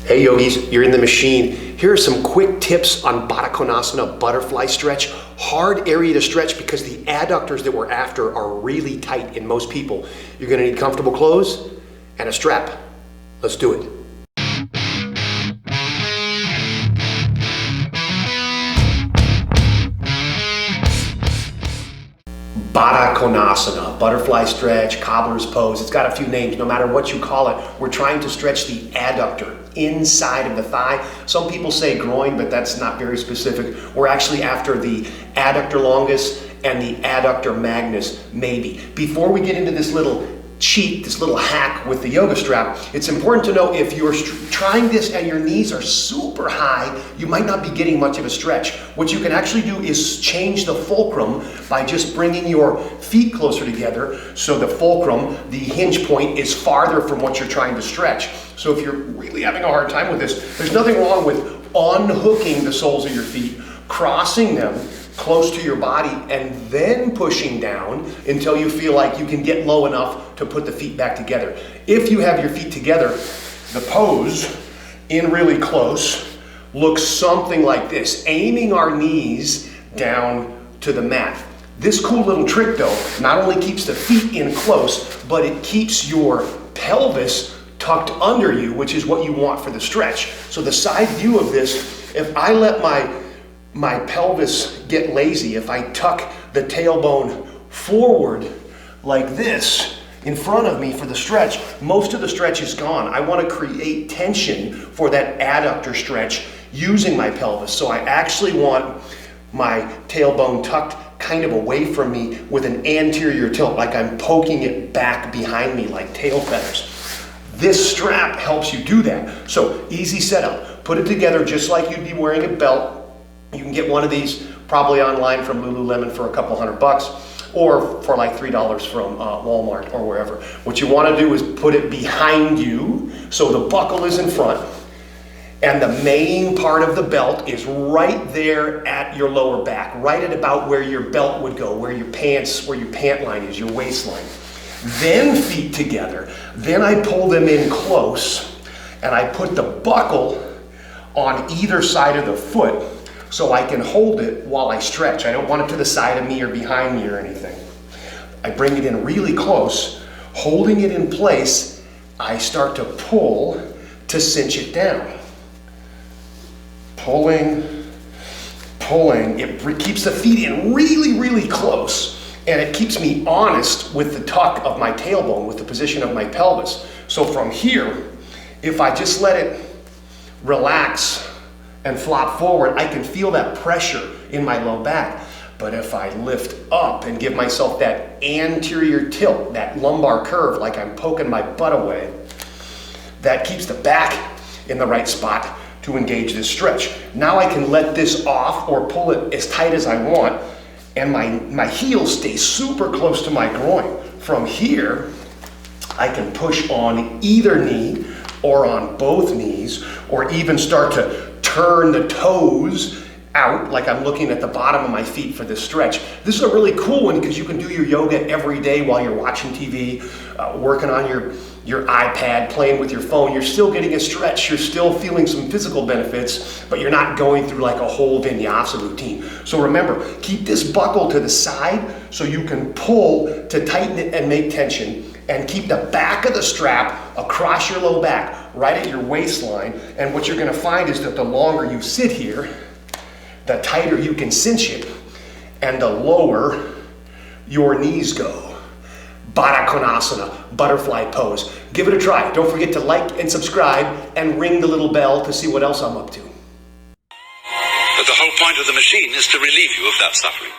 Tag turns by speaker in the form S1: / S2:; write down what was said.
S1: Hey yogis, you're in the machine. Here are some quick tips on Baddha Konasana butterfly stretch. Hard area to stretch because the adductors that we're after are really tight in most people. You're gonna need comfortable clothes and a strap. Let's do it. Baddha Konasana, butterfly stretch, cobbler's pose. It's got a few names. No matter what you call it, we're trying to stretch the adductor inside of the thigh. Some people say groin, but that's not very specific. We're actually after the adductor longus and the adductor magnus, maybe. Before we get into this little cheat, this little hack with the yoga strap, it's important to know if you're trying this and your knees are super high, you might not be getting much of a stretch. What you can actually do is change the fulcrum by just bringing your feet closer together so the fulcrum, the hinge point, is farther from what you're trying to stretch. So if you're really having a hard time with this, there's nothing wrong with unhooking the soles of your feet, crossing them close to your body, and then pushing down until you feel like you can get low enough to put the feet back together. If you have your feet together, the pose in really close looks something like this, aiming our knees down to the mat. This cool little trick though, not only keeps the feet in close, but it keeps your pelvis tucked under you, which is what you want for the stretch. So the side view of this, if I let my pelvis get lazy, if I tuck the tailbone forward like this in front of me for the stretch, most of the stretch is gone. I want to create tension for that adductor stretch using my pelvis. So I actually want my tailbone tucked kind of away from me with an anterior tilt, like I'm poking it back behind me like tail feathers. This strap helps you do that. So easy setup. Put it together just like you'd be wearing a belt. You can get one of these probably online from Lululemon for a couple $100 or for like $3 from Walmart or wherever. What you want to do is put it behind you so the buckle is in front and the main part of the belt is right there at your lower back, right at about where your belt would go, where your pant line is, your waistline. Then feet together. Then I pull them in close and I put the buckle on either side of the foot so I can hold it while I stretch. I don't want it to the side of me or behind me or anything. I bring it in really close, holding it in place, I start to pull to cinch it down. Pulling, it keeps the feet in really, really close, and it keeps me honest with the tuck of my tailbone, with the position of my pelvis. So from here, if I just let it relax and flop forward, I can feel that pressure in my low back. But if I lift up and give myself that anterior tilt, that lumbar curve, like I'm poking my butt away, that keeps the back in the right spot to engage this stretch. Now I can let this off or pull it as tight as I want, and my heel stays super close to my groin. From here, I can push on either knee or on both knees, or even start to turn the toes out like I'm looking at the bottom of my feet for this stretch. This is a really cool one because you can do your yoga every day while you're watching TV, working on your iPad, playing with your phone. You're still getting a stretch, you're still feeling some physical benefits, but you're not going through like a whole vinyasa routine. So remember, keep this buckle to the side so you can pull to tighten it and make tension, and keep the back of the strap across your low back, right at your waistline. And what you're gonna find is that the longer you sit here, the tighter you can cinch it, and the lower your knees go. Baddha Konasana, butterfly pose. Give it a try. Don't forget to like and subscribe and ring the little bell to see what else I'm up to.
S2: But the whole point of the machine is to relieve you of that suffering.